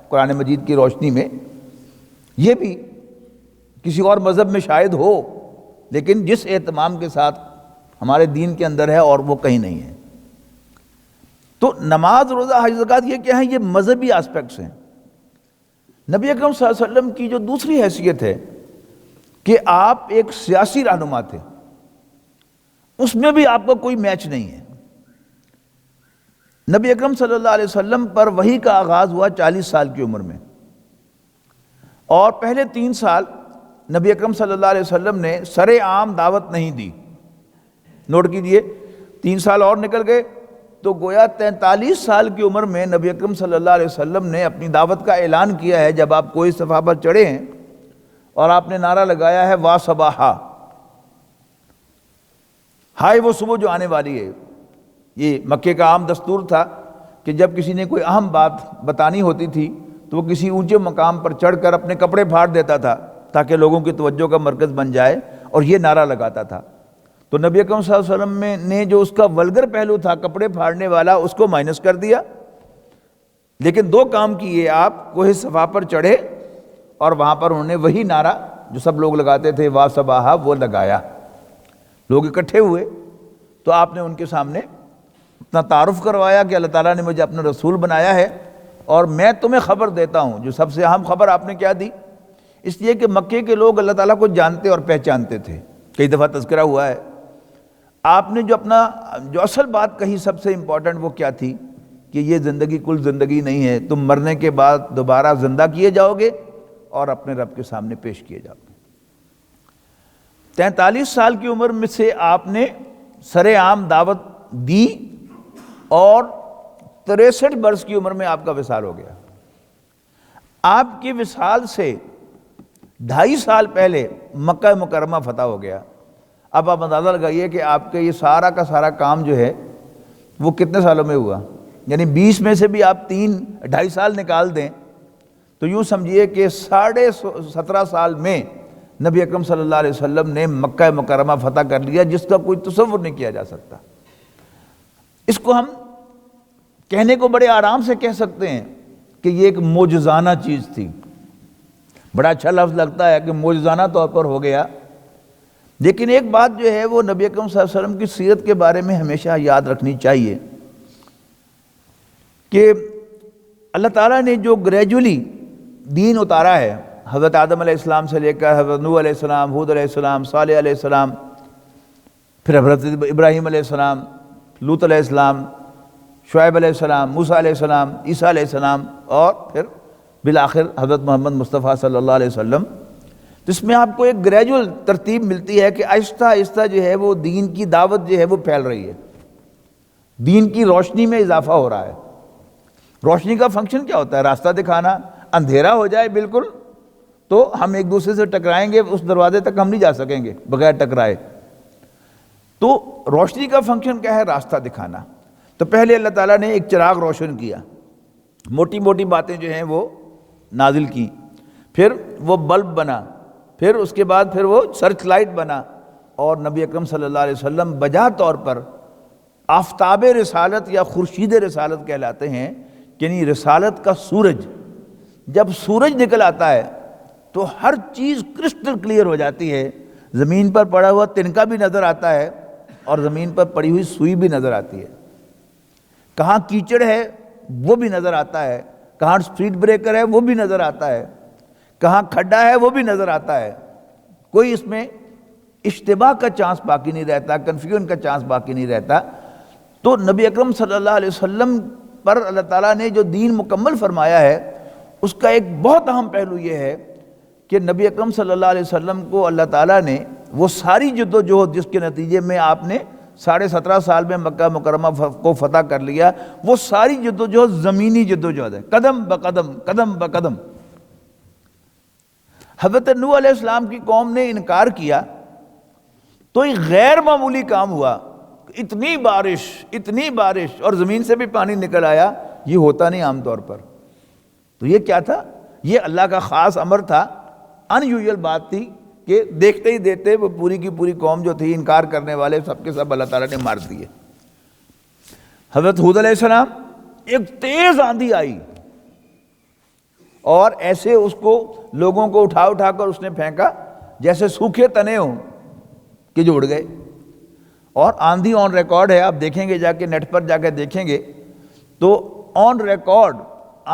قرآن مجید کی روشنی میں، یہ بھی کسی اور مذہب میں شاید ہو، لیکن جس اہتمام کے ساتھ ہمارے دین کے اندر ہے اور وہ کہیں نہیں ہے۔ تو نماز، روزہ، حج، زکوٰۃ یہ کیا ہیں؟ یہ مذہبی آسپیکٹس ہیں۔ نبی اکرم صلی اللہ علیہ وسلم کی جو دوسری حیثیت ہے کہ آپ ایک سیاسی رہنما تھے، اس میں بھی آپ کا کوئی میچ نہیں ہے۔ نبی اکرم صلی اللہ علیہ وسلم پر وحی کا آغاز ہوا 40 سال کی عمر میں، اور پہلے 3 سال نبی اکرم صلی اللہ علیہ وسلم نے سر عام دعوت نہیں دی۔ نوٹ کیجئے، 3 سال اور نکل گئے تو گویا 43 سال کی عمر میں نبی اکرم صلی اللہ علیہ وسلم نے اپنی دعوت کا اعلان کیا ہے۔ جب آپ کوئی صفحہ پر چڑھے ہیں اور آپ نے نعرہ لگایا ہے وا صباحا، ہائے وہ صبح جو آنے والی ہے۔ یہ مکے کا عام دستور تھا کہ جب کسی نے کوئی اہم بات بتانی ہوتی تھی تو وہ کسی اونچے مقام پر چڑھ کر اپنے کپڑے پھاڑ دیتا تھا تاکہ لوگوں کی توجہ کا مرکز بن جائے، اور یہ نعرہ لگاتا تھا۔ تو نبی اکرم صلی اللہ علیہ وسلم نے جو اس کا ولگر پہلو تھا کپڑے پھاڑنے والا، اس کو مائنس کر دیا، لیکن 2 کام کیے۔ آپ کوہ صفا پر چڑھے اور وہاں پر انہوں نے وہی نعرہ جو سب لوگ لگاتے تھے وا صباحا وہ لگایا۔ لوگ اکٹھے ہوئے تو آپ نے ان کے سامنے اپنا تعارف کروایا کہ اللہ تعالیٰ نے مجھے اپنا رسول بنایا ہے، اور میں تمہیں خبر دیتا ہوں۔ جو سب سے اہم خبر آپ نے کیا دی؟ اس لیے کہ مکے کے لوگ اللہ تعالیٰ کو جانتے اور پہچانتے تھے، کئی دفعہ تذکرہ ہوا ہے۔ آپ نے جو اصل بات کہی سب سے امپورٹنٹ وہ کیا تھی کہ یہ زندگی کل زندگی نہیں ہے، تم مرنے کے بعد دوبارہ زندہ کیے جاؤ گے اور اپنے رب کے سامنے پیش کیے جاؤ گے۔ 43 سال کی عمر میں سے آپ نے سر عام دعوت دی، اور 63 برس کی عمر میں آپ کا وصال ہو گیا۔ آپ کی وصال سے 2.5 سال پہلے مکہ مکرمہ فتح ہو گیا۔ اب آپ اندازہ لگائیے کہ آپ کے یہ سارا کا سارا کام جو ہے وہ کتنے سالوں میں ہوا، یعنی 20 میں سے بھی آپ 2.5 سال نکال دیں تو یوں سمجھیے کہ 17.5 سال میں نبی اکرم صلی اللہ علیہ وسلم نے مکہ مکرمہ فتح کر لیا، جس کا کوئی تصور نہیں کیا جا سکتا۔ اس کو ہم کہنے کو بڑے آرام سے کہہ سکتے ہیں کہ یہ ایک معجزانہ چیز تھی، بڑا اچھا لفظ لگتا ہے کہ معجزانہ طور پر ہو گیا، لیکن ایک بات جو ہے وہ نبی اکرم صلی اللہ علیہ وسلم کی سیرت کے بارے میں ہمیشہ یاد رکھنی چاہیے کہ اللہ تعالیٰ نے جو گریجولی دین اتارا ہے، حضرت آدم علیہ السلام سے لے کر حضرت نوح علیہ السلام، ہود علیہ السلام، صالح علیہ السلام، پھر حضرت ابراہیم علیہ السلام، لوط علیہ السلام، شعیب علیہ السلام، موسیٰ علیہ السلام، عیسیٰ علیہ السلام، اور پھر بالآخر حضرت محمد مصطفیٰ صلی اللہ علیہ وسلم۔ جس میں آپ کو ایک گریجول ترتیب ملتی ہے کہ آہستہ آہستہ جو ہے وہ دین کی دعوت جو ہے وہ پھیل رہی ہے، دین کی روشنی میں اضافہ ہو رہا ہے۔ روشنی کا فنکشن کیا ہوتا ہے؟ راستہ دکھانا۔ اندھیرا ہو جائے بالکل تو ہم ایک دوسرے سے ٹکرائیں گے، اس دروازے تک ہم نہیں جا سکیں گے بغیر ٹکرائے۔ تو روشنی کا فنکشن کیا ہے؟ راستہ دکھانا۔ تو پہلے اللہ تعالیٰ نے ایک چراغ روشن کیا، موٹی موٹی باتیں جو ہیں وہ نازل کی، پھر وہ بلب بنا، پھر اس کے بعد پھر وہ سرچ لائٹ بنا، اور نبی اکرم صلی اللہ علیہ وسلم بجا طور پر آفتاب رسالت یا خورشید رسالت کہلاتے ہیں، یعنی رسالت کا سورج۔ جب سورج نکل آتا ہے تو ہر چیز کرسٹل کلیئر ہو جاتی ہے، زمین پر پڑا ہوا تنکا بھی نظر آتا ہے اور زمین پر پڑی ہوئی سوئی بھی نظر آتی ہے، کہاں کیچڑ ہے وہ بھی نظر آتا ہے، کہاں سپیڈ بریکر ہے وہ بھی نظر آتا ہے، کہاں کھڈا ہے وہ بھی نظر آتا ہے، کوئی اس میں اشتباہ کا چانس باقی نہیں رہتا، کنفیوژن کا چانس باقی نہیں رہتا۔ تو نبی اکرم صلی اللہ علیہ وسلم پر اللہ تعالیٰ نے جو دین مکمل فرمایا ہے، اس کا ایک بہت اہم پہلو یہ ہے کہ نبی اکرم صلی اللہ علیہ وسلم کو اللہ تعالیٰ نے وہ ساری جد و جہد جس کے نتیجے میں آپ نے 17.5 سال میں مکہ مکرمہ کو فتح کر لیا، وہ ساری جد و جہد زمینی جد و جہد ہے، قدم بقدم قدم بقدم۔ حضرت نوح علیہ السلام کی قوم نے انکار کیا تو ایک غیر معمولی کام ہوا، اتنی بارش اور زمین سے بھی پانی نکل آیا، یہ ہوتا نہیں عام طور پر۔ تو یہ کیا تھا؟ یہ اللہ کا خاص امر تھا، ان یوزول بات تھی کہ دیکھتے ہی دیکھتے وہ پوری کی پوری قوم جو تھی، انکار کرنے والے سب کے سب اللہ تعالیٰ نے مار دیے۔ حضرت ہود علیہ السلام، ایک تیز آندھی آئی اور ایسے اس کو لوگوں کو اٹھا کر اس نے پھینکا جیسے سوکھے تنے ہوں کہ جو اڑ گئے۔ اور آندھی آن ریکارڈ ہے، آپ دیکھیں گے جا کے نیٹ پر جا کے دیکھیں گے تو آن ریکارڈ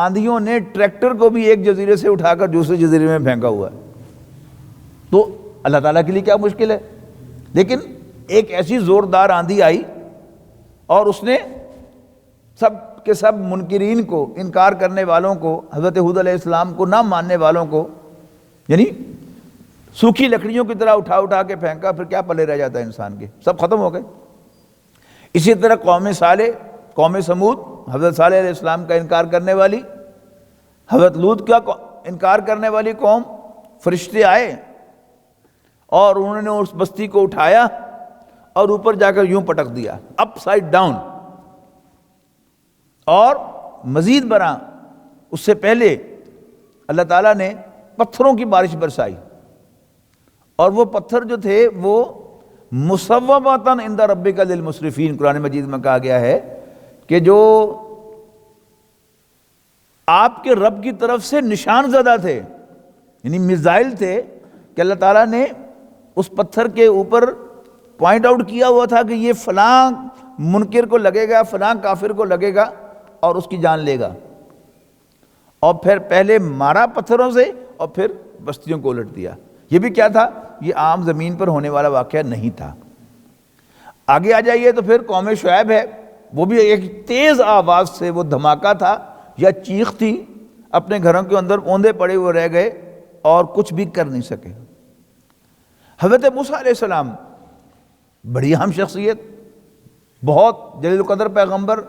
آندھیوں نے ٹریکٹر کو بھی ایک جزیرے سے اٹھا کر دوسرے جزیرے میں پھینکا ہوا ہے۔ تو اللہ تعالیٰ کے لیے کیا مشکل ہے؟ لیکن ایک ایسی زوردار آندھی آئی اور اس نے سب کے سب منکرین کو، انکار کرنے والوں کو، حضرت ہود علیہ السلام کو نہ ماننے والوں کو، یعنی سوکھی لکڑیوں کی طرح اٹھا کے پھینکا، پھر کیا پلے رہ جاتا ہے انسان کے، سب ختم ہو گئے۔ اسی طرح قوم صالح، قوم سمود، حضرت صالح علیہ السلام کا انکار کرنے والی، حضرت لوط کا انکار کرنے والی قوم، فرشتے آئے اور انہوں نے اس بستی کو اٹھایا اور اوپر جا کر یوں پٹک دیا، اپ سائڈ ڈاؤن۔ اور مزید برآں اس سے پہلے اللہ تعالیٰ نے پتھروں کی بارش برسائی، اور وہ پتھر جو تھے وہ مصوبۃ عند ربک للمسرفین، قرآن مجید میں کہا گیا ہے کہ جو آپ کے رب کی طرف سے نشان زدہ تھے، یعنی میزائل تھے کہ اللہ تعالیٰ نے اس پتھر کے اوپر پوائنٹ آؤٹ کیا ہوا تھا کہ یہ فلاں منکر کو لگے گا، فلاں کافر کو لگے گا اور اس کی جان لے گا، اور پھر پہلے مارا پتھروں سے اور پھر بستیوں کو الٹ دیا۔ یہ بھی کیا تھا؟ یہ عام زمین پر ہونے والا واقعہ نہیں تھا۔ آگے آ جائیے تو پھر قوم شعیب ہے، وہ بھی ایک تیز آواز سے، وہ دھماکہ تھا یا چیخ تھی، اپنے گھروں کے اندر اوندے پڑے ہوئے رہ گئے اور کچھ بھی کر نہیں سکے۔ حضرت موسیٰ علیہ السلام، بڑی اہم شخصیت، بہت جلیل القدر پیغمبر،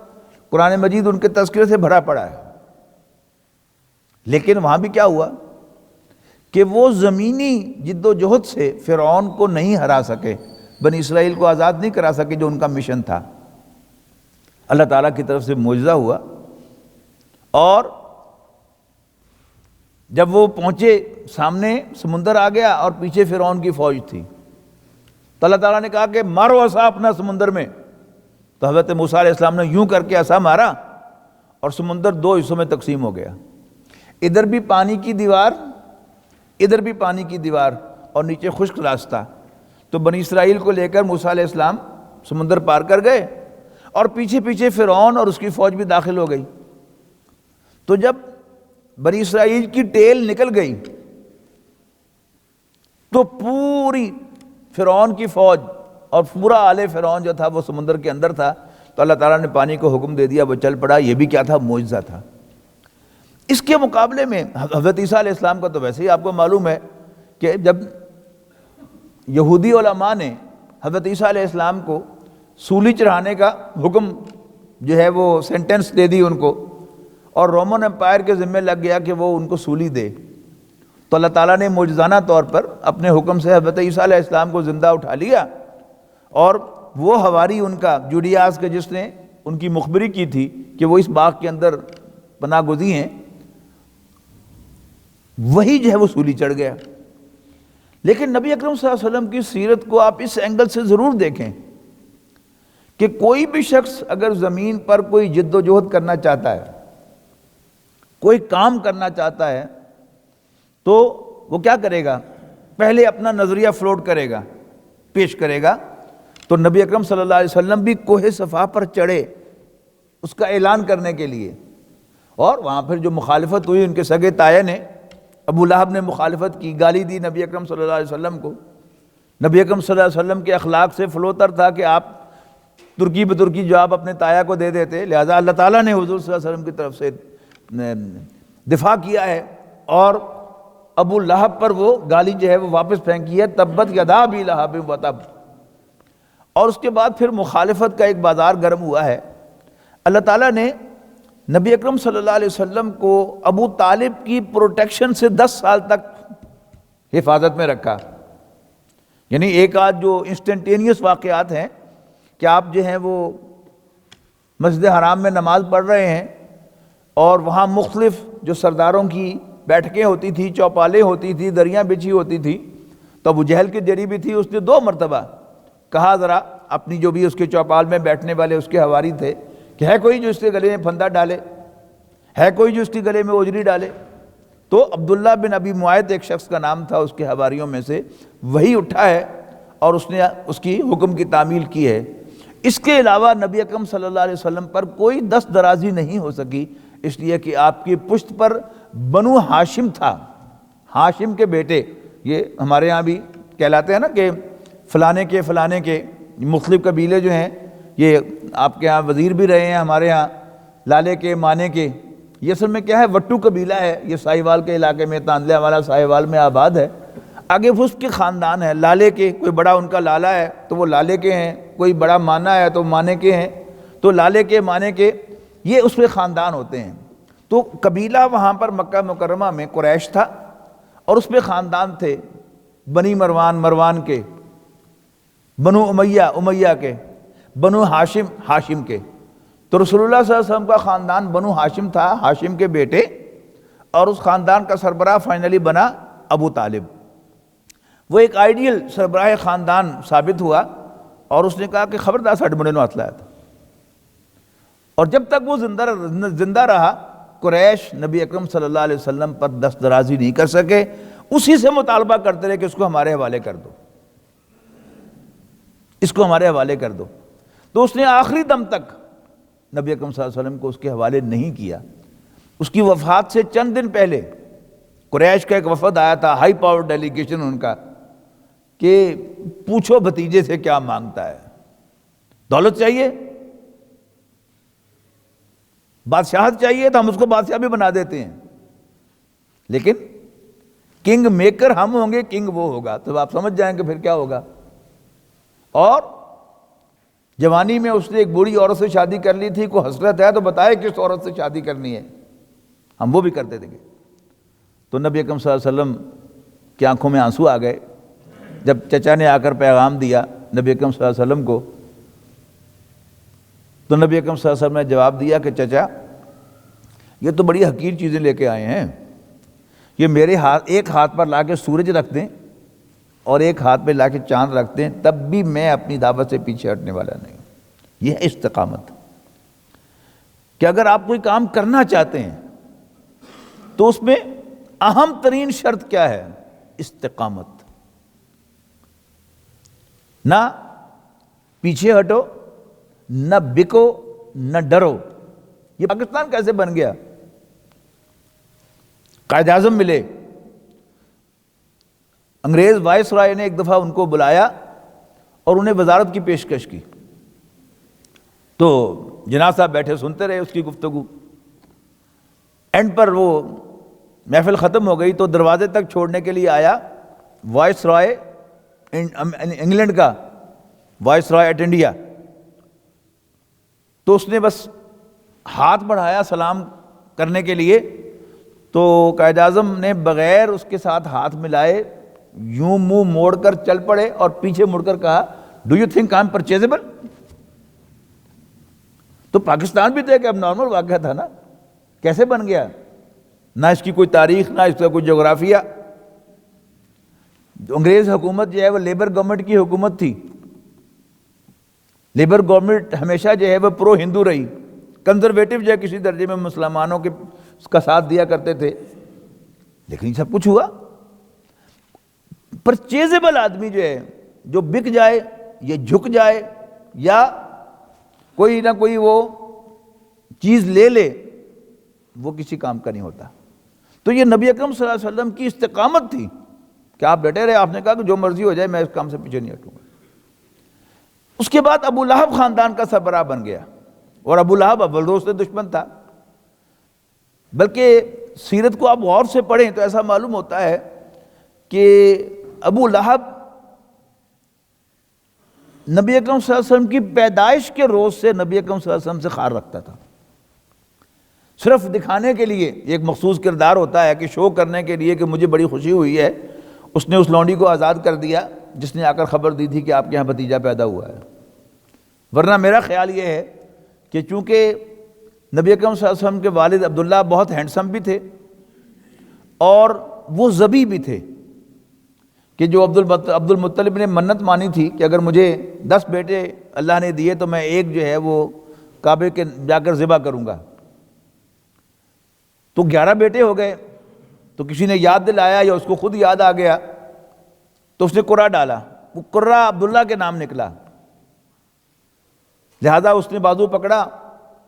قرآن مجید ان کے تذکرے سے بھرا پڑا ہے، لیکن وہاں بھی کیا ہوا کہ وہ زمینی جد و جہد سے فرعون کو نہیں ہرا سکے، بنی اسرائیل کو آزاد نہیں کرا سکے جو ان کا مشن تھا۔ اللہ تعالیٰ کی طرف سے معجزہ ہوا، اور جب وہ پہنچے سامنے سمندر آ گیا اور پیچھے فرعون کی فوج تھی، تو اللہ تعالیٰ نے کہا کہ مارو عصا اپنا سمندر میں، تو حضرت موسیٰ علیہ السلام نے یوں کر کے عصا مارا اور سمندر 2 حصوں میں تقسیم ہو گیا، ادھر بھی پانی کی دیوار، ادھر بھی پانی کی دیوار، اور نیچے خشک راستہ۔ تو بنی اسرائیل کو لے کر موسیٰ علیہ السلام سمندر پار کر گئے، اور پیچھے پیچھے فرعون اور اس کی فوج بھی داخل ہو گئی۔ تو جب بنی اسرائیل کی ٹیل نکل گئی تو پوری فرعون کی فوج اور پورا آل فرعون جو تھا وہ سمندر کے اندر تھا، تو اللہ تعالیٰ نے پانی کو حکم دے دیا، وہ چل پڑا۔ یہ بھی کیا تھا؟ معجزہ تھا۔ اس کے مقابلے میں حضرت عیسیٰ علیہ السلام کا تو ویسے ہی آپ کو معلوم ہے کہ جب یہودی علماء نے حضرت عیسیٰ علیہ السلام کو سولی چڑھانے کا حکم جو ہے وہ سینٹنس دے دی ان کو، اور رومن امپائر کے ذمہ لگ گیا کہ وہ ان کو سولی دے، تو اللہ تعالیٰ نے معجزانہ طور پر اپنے حکم سے حضرت عیسیٰ علیہ السلام کو زندہ اٹھا لیا، اور وہ حواری ان کا جوڈیاس کے جس نے ان کی مخبری کی تھی کہ وہ اس باغ کے اندر پناہ گزین ہیں، وہی جو ہے وہ سولی چڑھ گیا۔ لیکن نبی اکرم صلی اللہ علیہ وسلم کی سیرت کو آپ اس اینگل سے ضرور دیکھیں کہ کوئی بھی شخص اگر زمین پر کوئی جد و جہد کرنا چاہتا ہے، کوئی کام کرنا چاہتا ہے، تو وہ کیا کرے گا؟ پہلے اپنا نظریہ فلوٹ کرے گا، پیش کرے گا۔ تو نبی اکرم صلی اللہ علیہ وسلم بھی کوہ صفا پر چڑھے اس کا اعلان کرنے کے لیے، اور وہاں پھر جو مخالفت ہوئی ان کے سگے تایا نے ابو لہب نے مخالفت کی، گالی دی نبی اکرم صلی اللہ علیہ وسلم کو۔ نبی اکرم صلی اللہ علیہ وسلم کے اخلاق سے فلوتر تھا کہ آپ ترکی بترکی جواب اپنے تایا کو دے دیتے، لہٰذا اللہ تعالیٰ نے حضور صلی اللہ علیہ وسلم کی طرف سے دفاع کیا ہے، اور ابو لہب پر وہ گالی جو ہے وہ واپس پھینکی ہے، تبت یدا ابی لہب وتب۔ اور اس کے بعد پھر مخالفت کا ایک بازار گرم ہوا ہے۔ اللہ تعالیٰ نے نبی اکرم صلی اللہ علیہ وسلم کو ابو طالب کی پروٹیکشن سے 10 سال تک حفاظت میں رکھا۔ یعنی ایک آدھ جو انسٹنٹینیس واقعات ہیں کہ آپ جو ہیں وہ مسجد حرام میں نماز پڑھ رہے ہیں اور وہاں مختلف جو سرداروں کی بیٹھکیں ہوتی تھی، چوپالیں ہوتی تھی، دریاں بچھی ہوتی تھی، تو ابو جہل کی دری بھی تھی، اس نے 2 مرتبہ کہا ذرا اپنی جو بھی اس کے چوپال میں بیٹھنے والے اس کے حواری تھے کہ ہے کوئی جو اس کے گلے میں پھندا ڈالے، ہے کوئی جو اس کے گلے میں اوجری ڈالے۔ تو عبداللہ بن ابی معیط ایک شخص کا نام تھا اس کے حواریوں میں سے، وہی اٹھا ہے اور اس نے اس کی حکم کی تعمیل کی ہے۔ اس کے علاوہ نبی اکرم صلی اللہ علیہ وسلم پر کوئی دست درازی نہیں ہو سکی، اس لیے کہ آپ کی پشت پر بنو ہاشم تھا، ہاشم کے بیٹے۔ یہ ہمارے ہاں بھی کہلاتے ہیں نا کہ فلانے کے مختلف قبیلے جو ہیں، یہ آپ کے ہاں وزیر بھی رہے ہیں، ہمارے ہاں لالے کے مانے کے، یہ اصل میں کیا ہے، وٹو قبیلہ ہے، یہ ساہیوال کے علاقے میں، تاندلے والا ساہیوال میں آباد ہے۔ آگے فسق کے خاندان ہے، لالے کے، کوئی بڑا ان کا لالا ہے تو وہ لالے کے ہیں، کوئی بڑا مانا ہے تو مانے کے ہیں، تو لالے کے مانے کے یہ اس میں خاندان ہوتے ہیں۔ تو قبیلہ وہاں پر مکہ مکرمہ میں قریش تھا، اور اس میں خاندان تھے بنی مروان کے، بنو امیہ کے، بنو ہاشم کے۔ تو رسول اللہ صلی اللہ علیہ وسلم کا خاندان بنو ہاشم تھا، ہاشم کے بیٹے، اور اس خاندان کا سربراہ فائنلی بنا ابو طالب۔ وہ ایک آئیڈیل سربراہ خاندان ثابت ہوا، اور اس نے کہا کہ خبردار سٹ بڑے نو ہاتھ لایا تھا۔ اور جب تک وہ زندہ رہا، قریش نبی اکرم صلی اللہ علیہ وسلم پر دست درازی نہیں کر سکے، اسی سے مطالبہ کرتے رہے کہ اس کو ہمارے حوالے کر دو، اس کو ہمارے حوالے کر دو۔ تو اس نے آخری دم تک نبی اکرم صلی اللہ علیہ وسلم کو اس کے حوالے نہیں کیا۔ اس کی وفات سے چند دن پہلے قریش کا ایک وفد آیا تھا، ہائی پاور ڈیلیگیشن ان کا، کہ پوچھو بھتیجے سے کیا مانگتا ہے، دولت چاہیے، بادشاہت چاہیے تو ہم اس کو بادشاہ بھی بنا دیتے ہیں، لیکن کنگ میکر ہم ہوں گے، کنگ وہ ہوگا، تو آپ سمجھ جائیں کہ پھر کیا ہوگا۔ اور جوانی میں اس نے ایک بوڑھی عورت سے شادی کر لی تھی، کوئی حسرت ہے تو بتائے کس عورت سے شادی کرنی ہے، ہم وہ بھی کرتے تھے۔ تو نبی اکرم صلی اللہ علیہ وسلم کی آنکھوں میں آنسو آ گئے جب چچا نے آ کر پیغام دیا نبی اکرم صلی اللہ علیہ وسلم کو۔ تو نبی اکرم صلی اللہ علیہ وسلم نے جواب دیا کہ چچا یہ تو بڑی حقیر چیزیں لے کے آئے ہیں، یہ میرے ایک ہاتھ پر لا کے سورج رکھ دیں اور ایک ہاتھ پہ لا کے چاند رکھ دیں، تب بھی میں اپنی دعوت سے پیچھے ہٹنے والا نہیں۔ یہ ہے استقامت، کہ اگر آپ کوئی کام کرنا چاہتے ہیں تو اس میں اہم ترین شرط کیا ہے؟ استقامت۔ نہ پیچھے ہٹو، نہ بکو، نہ ڈرو۔ یہ پاکستان کیسے بن گیا؟ قائد اعظم ملے، انگریز وائس رائے نے ایک دفعہ ان کو بلایا اور انہیں وزارت کی پیشکش کی، تو جناب صاحب بیٹھے سنتے رہے اس کی گفتگو۔ اینڈ پر وہ محفل ختم ہو گئی تو دروازے تک چھوڑنے کے لیے آیا وائس رائے انگلینڈ کا، وائس رائے ایٹ انڈیا۔ تو اس نے بس ہاتھ بڑھایا سلام کرنے کے لیے، تو قائد اعظم نے بغیر اس کے ساتھ ہاتھ ملائے یوں منہ موڑ کر چل پڑے اور پیچھے مڑ کر کہا do you think I am purchasable? تو پاکستان بھی تو ایک اب نارمل واقعہ تھا نا، کیسے بن گیا؟ نہ اس کی کوئی تاریخ، نہ اس کا کوئی جغرافیہ۔ انگریز حکومت جو ہے وہ لیبر گورنمنٹ کی حکومت تھی، لیبر گورنمنٹ ہمیشہ جو ہے وہ پرو ہندو رہی، کنزرویٹو جو ہے کسی درجے میں مسلمانوں کے کا ساتھ دیا کرتے تھے، لیکن یہ سب کچھ ہوا۔ پرچیزیبل آدمی جو ہے، جو بک جائے یا جھک جائے یا کوئی نہ کوئی وہ چیز لے لے، وہ کسی کام کا نہیں ہوتا۔ تو یہ نبی اکرم صلی اللہ علیہ وسلم کی استقامت تھی کہ آپ ڈٹے رہے، آپ نے کہا کہ جو مرضی ہو جائے میں اس کام سے پیچھے نہیں ہٹوں گا۔ اس کے بعد ابو لہب خاندان کا سربراہ بن گیا، اور ابو لہب اول روز سے دشمن تھا، بلکہ سیرت کو آپ غور سے پڑھیں تو ایسا معلوم ہوتا ہے کہ ابو لہب نبی اکرم صلی اللہ علیہ وسلم کی پیدائش کے روز سے نبی اکرم صلی اللہ علیہ وسلم سے خار رکھتا تھا، صرف دکھانے کے لیے۔ ایک مخصوص کردار ہوتا ہے کہ شو کرنے کے لیے کہ مجھے بڑی خوشی ہوئی ہے، اس نے اس لونڈی کو آزاد کر دیا جس نے آ کر خبر دی تھی کہ آپ کے یہاں بھتیجا پیدا ہوا ہے۔ ورنہ میرا خیال یہ ہے کہ چونکہ نبی اکرم صلی اللہ علیہ وسلم کے والد عبداللہ بہت ہینڈسم بھی تھے اور وہ ذبی بھی تھے، کہ جو عبد المطلب نے منت مانی تھی کہ اگر مجھے 10 بیٹے اللہ نے دیے تو میں ایک جو ہے وہ کعبے کے جا کر ذبح کروں گا، تو 11 بیٹے ہو گئے۔ تو کسی نے یاد دلایا یا اس کو خود یاد آ گیا تو اس نے قرہ ڈالا، وہ قرہ عبداللہ کے نام نکلا، لہذا اس نے بازو پکڑا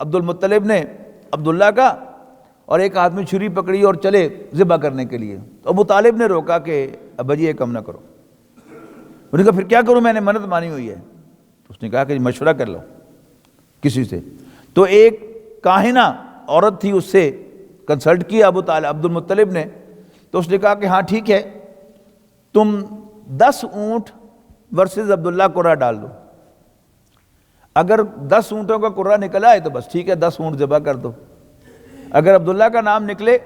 عبد المطلب نے عبداللہ کا، اور ایک ہاتھ میں چھری پکڑی اور چلے ذبح کرنے کے لیے۔ تو ابو طالب نے روکا کہ ابا جی یہ کم نہ کرو۔ انہوں نے کہا پھر کیا کروں، میں نے منت مانی ہوئی ہے۔ تو اس نے کہا کہ مشورہ کر لو کسی سے۔ تو ایک کاہنہ عورت تھی، اس سے کنسلٹ کیا عبد المطلب نے، تو اس نے کہا کہ ہاں ٹھیک ہے، تم 10 اونٹ ورسز عبداللہ قرہ ڈال دو، اگر 10 اونٹوں کا قرہ نکل آئے تو بس ٹھیک ہے 10 اونٹ ذبح کر دو، اگر عبداللہ کا نام نکلے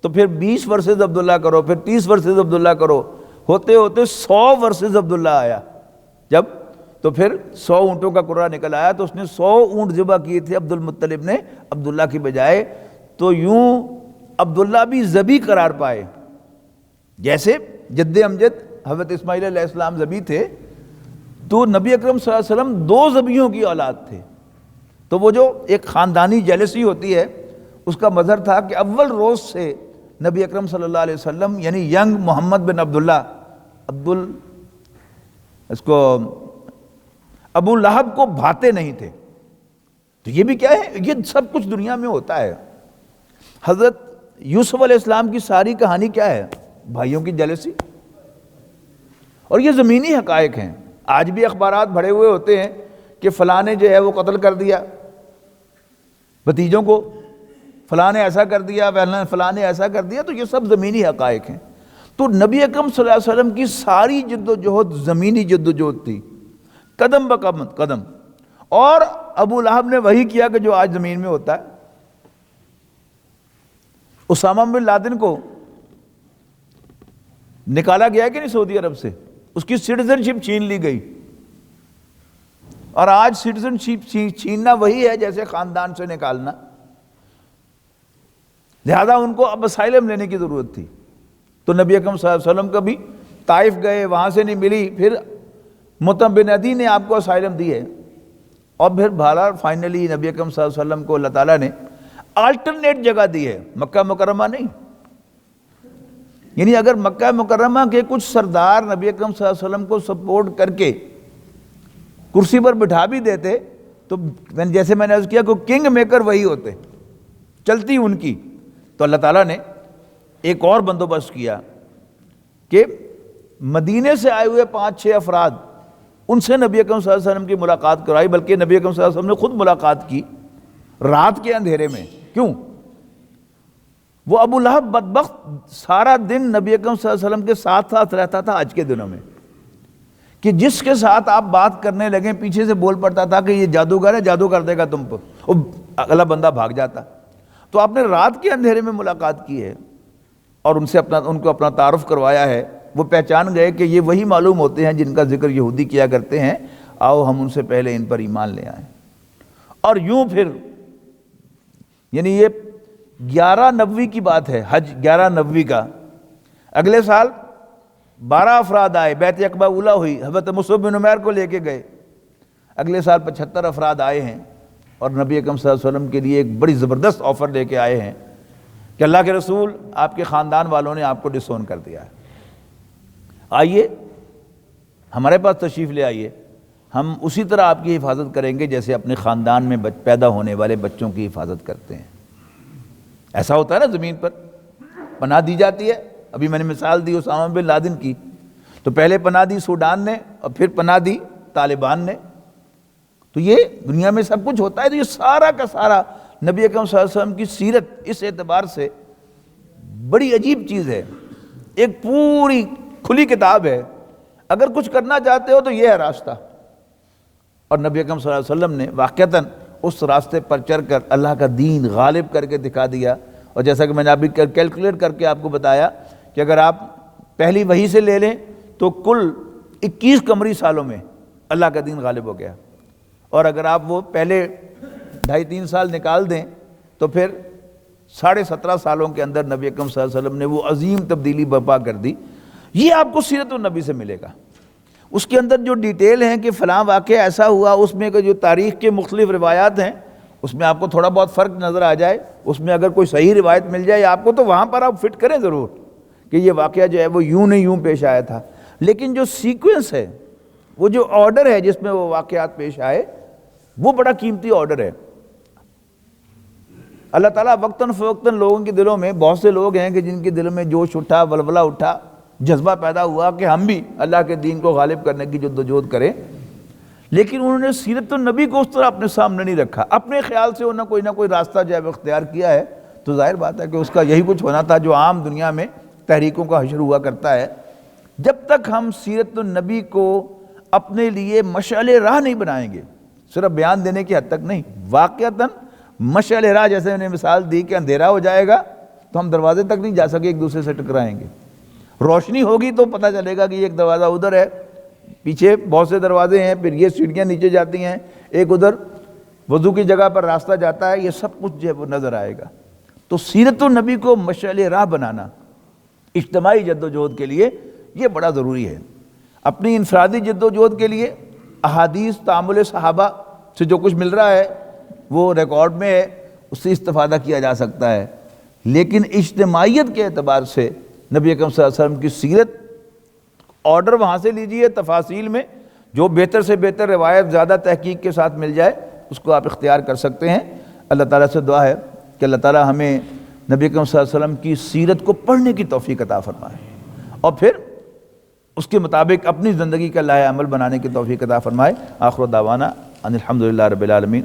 تو پھر 20 ورسز عبداللہ کرو، پھر 30 ورسز عبداللہ کرو، ہوتے ہوتے 100 ورسز عبداللہ آیا جب، تو پھر 100 اونٹوں کا قرہ نکل آیا، تو اس نے 100 اونٹ ذبح کیے تھے عبد المطلب نے عبداللہ کی بجائے۔ تو یوں عبداللہ بھی ذبی قرار پائے، جیسے جد امجد حضرت اسماعیل علیہ السلام ذبی تھے، تو نبی اکرم صلی اللہ علیہ وسلم 2 ذبیوں کی اولاد تھے۔ تو وہ جو ایک خاندانی جیلسی ہوتی ہے اس کا مظہر تھا کہ اول روز سے نبی اکرم صلی اللہ علیہ وسلم یعنی ینگ محمد بن عبداللہ ابو لہب کو بھاتے نہیں تھے۔ تو یہ بھی کیا ہے، یہ سب کچھ دنیا میں ہوتا ہے۔ حضرت یوسف علیہ السلام کی ساری کہانی کیا ہے، بھائیوں کی جیلسی، اور یہ زمینی حقائق ہیں۔ آج بھی اخبارات بھرے ہوئے ہوتے ہیں کہ فلاں نے جو ہے وہ قتل کر دیا بھتیجوں کو، فلاں نے ایسا کر دیا، فلاں نے ایسا کر دیا، تو یہ سب زمینی حقائق ہیں۔ تو نبی اکرم صلی اللہ علیہ وسلم کی ساری جد و جہد زمینی جد و جہد تھی، قدم بقدم، اور ابو لہب نے وہی کیا کہ جو آج زمین میں ہوتا ہے۔ اسامہ بن لادن کو نکالا گیا کہ نہیں سعودی عرب سے، اس کی سٹیزن شپ چھین لی گئی، اور آج سٹیزن شپ چھیننا وہی ہے جیسے خاندان سے نکالنا، لہذا ان کو اب اسائلم لینے کی ضرورت تھی۔ تو نبی اکرم صلی اللہ علیہ وسلم کبھی طائف گئے، وہاں سے نہیں ملی، پھر مطعم بن عدی نے آپ کو اسائلم دی ہے، اور پھر بھالا فائنلی نبی اکرم صلی اللہ علیہ وسلم کو اللہ تعالیٰ نے آلٹرنیٹ جگہ دی ہے، مکہ مکرمہ نہیں۔ یعنی اگر مکہ مکرمہ کے کچھ سردار نبی اکرم صلی اللہ علیہ وسلم کو سپورٹ کر کے کرسی پر بٹھا بھی دیتے تو جیسے میں نے عرض کیا کہ کنگ میکر وہی ہوتے، چلتی ان کی۔ تو اللہ تعالیٰ نے ایک اور بندوبست کیا کہ مدینے سے آئے ہوئے 5-6 افراد، ان سے نبی اکرم صلی اللہ علیہ وسلم کی ملاقات کرائی، بلکہ نبی اکرم صلی اللہ علیہ وسلم نے خود ملاقات کی رات کے اندھیرے میں۔ کیوں؟ وہ ابو لہب بدبخت سارا دن نبی اکرم صلی اللہ علیہ وسلم کے ساتھ رہتا تھا آج کے دنوں میں، کہ جس کے ساتھ آپ بات کرنے لگیں پیچھے سے بول پڑتا تھا کہ یہ جادوگر ہے، جادو کر دے گا تم پر، اگلا بندہ بھاگ جاتا۔ تو آپ نے رات کے اندھیرے میں ملاقات کی ہے اور ان کو اپنا تعارف کروایا ہے۔ وہ پہچان گئے کہ یہ وہی معلوم ہوتے ہیں جن کا ذکر یہودی کیا کرتے ہیں، آؤ ہم ان سے پہلے ان پر ایمان لے آئیں۔ اور یوں پھر یعنی یہ 11 نبوی کی بات ہے، حج 11 نبوی کا۔ اگلے سال 12 افراد آئے، بیت عقبہ اولیٰ ہوئی، حضرت مصعب بن عمیر کو لے کے گئے۔ اگلے سال 75 افراد آئے ہیں، اور نبی اکرم صلی اللہ علیہ وسلم کے لیے ایک بڑی زبردست آفر لے کے آئے ہیں کہ اللہ کے رسول، آپ کے خاندان والوں نے آپ کو ڈس اون کر دیا ہے، آئیے ہمارے پاس تشریف لے آئیے، ہم اسی طرح آپ کی حفاظت کریں گے جیسے اپنے خاندان میں پیدا ہونے والے بچوں کی حفاظت کرتے ہیں۔ ایسا ہوتا ہے نا زمین پر، پناہ دی جاتی ہے. ابھی میں نے مثال دی اسامہ بن لادن کی، تو پہلے پناہ دی سوڈان نے اور پھر پناہ دی طالبان نے. تو یہ دنیا میں سب کچھ ہوتا ہے. تو یہ سارا کا سارا نبی اکرم صلی اللہ علیہ وسلم کی سیرت اس اعتبار سے بڑی عجیب چیز ہے، ایک پوری کھلی کتاب ہے. اگر کچھ کرنا چاہتے ہو تو یہ ہے راستہ. اور نبی اکرم صلی اللہ علیہ وسلم نے واقعتاً اس راستے پر چل کر اللہ کا دین غالب کر کے دکھا دیا. اور جیسا کہ میں نے ابھی کیلکولیٹ کر کے آپ کو بتایا کہ اگر آپ پہلی وحی سے لے لیں تو کل 21 قمری سالوں میں اللہ کا دین غالب ہو گیا. اور اگر آپ وہ پہلے 2.5-3 سال نکال دیں تو پھر 17.5 سالوں کے اندر نبی اکرم صلی اللہ علیہ وسلم نے وہ عظیم تبدیلی برپا کر دی. یہ آپ کو سیرت النبی سے ملے گا. اس کے اندر جو ڈیٹیل ہیں کہ فلاں واقعہ ایسا ہوا، اس میں جو تاریخ کے مختلف روایات ہیں اس میں آپ کو تھوڑا بہت فرق نظر آ جائے، اس میں اگر کوئی صحیح روایت مل جائے آپ کو تو وہاں پر آپ فٹ کریں ضرور کہ یہ واقعہ جو ہے وہ یوں نہیں یوں پیش آیا تھا. لیکن جو سیکوینس ہے، وہ جو آرڈر ہے جس میں وہ واقعات پیش آئے، وہ بڑا قیمتی آرڈر ہے. اللہ تعالیٰ وقتاً فوقتاً لوگوں کے دلوں میں، بہت سے لوگ ہیں کہ جن کے دلوں میں جوش اٹھا، ولولہ اٹھا، جذبہ پیدا ہوا کہ ہم بھی اللہ کے دین کو غالب کرنے کی جدوجہد کریں، لیکن انہوں نے سیرت النبی کو اس طرح اپنے سامنے نہیں رکھا. اپنے خیال سے انہوں نے کوئی راستہ جو ہے وہ اختیار کیا ہے، تو ظاہر بات ہے کہ اس کا یہی کچھ ہونا تھا جو عام دنیا میں تحریکوں کا حشر ہوا کرتا ہے. جب تک ہم سیرت النبی کو اپنے لیے مشعل راہ نہیں بنائیں گے، صرف بیان دینے کی حد تک نہیں، واقعتاً مشعل راہ، جیسے میں نے مثال دی کہ اندھیرا ہو جائے گا تو ہم دروازے تک نہیں جا سکے، ایک دوسرے سے ٹکرائیں گے. روشنی ہوگی تو پتہ چلے گا کہ یہ ایک دروازہ ادھر ہے، پیچھے بہت سے دروازے ہیں، پھر یہ سیڑھیاں نیچے جاتی ہیں، ایک ادھر وضو کی جگہ پر راستہ جاتا ہے، یہ سب کچھ جو ہے وہ نظر آئے گا. تو سیرت النبی کو مشعل راہ بنانا اجتماعی جدوجہد کے لیے یہ بڑا ضروری ہے. اپنی انفرادی جدوجہد کے لیے احادیث، تعامل صحابہ سے جو کچھ مل رہا ہے وہ ریکارڈ میں ہے، اس سے استفادہ کیا جا سکتا ہے. لیکن اجتماعیت کے اعتبار سے نبی اکرم صلی اللہ علیہ وسلم کی سیرت، آرڈر وہاں سے لیجئے تفاصیل میں، جو بہتر سے بہتر روایت زیادہ تحقیق کے ساتھ مل جائے اس کو آپ اختیار کر سکتے ہیں. اللہ تعالیٰ سے دعا ہے کہ اللہ تعالیٰ ہمیں نبی اکرم صلی اللہ علیہ وسلم کی سیرت کو پڑھنے کی توفیق عطا فرمائے اور پھر اس کے مطابق اپنی زندگی کا لائحہ عمل بنانے کی توفیق عطا فرمائے. آخر دعوانا ان الحمدللہ رب العالمین.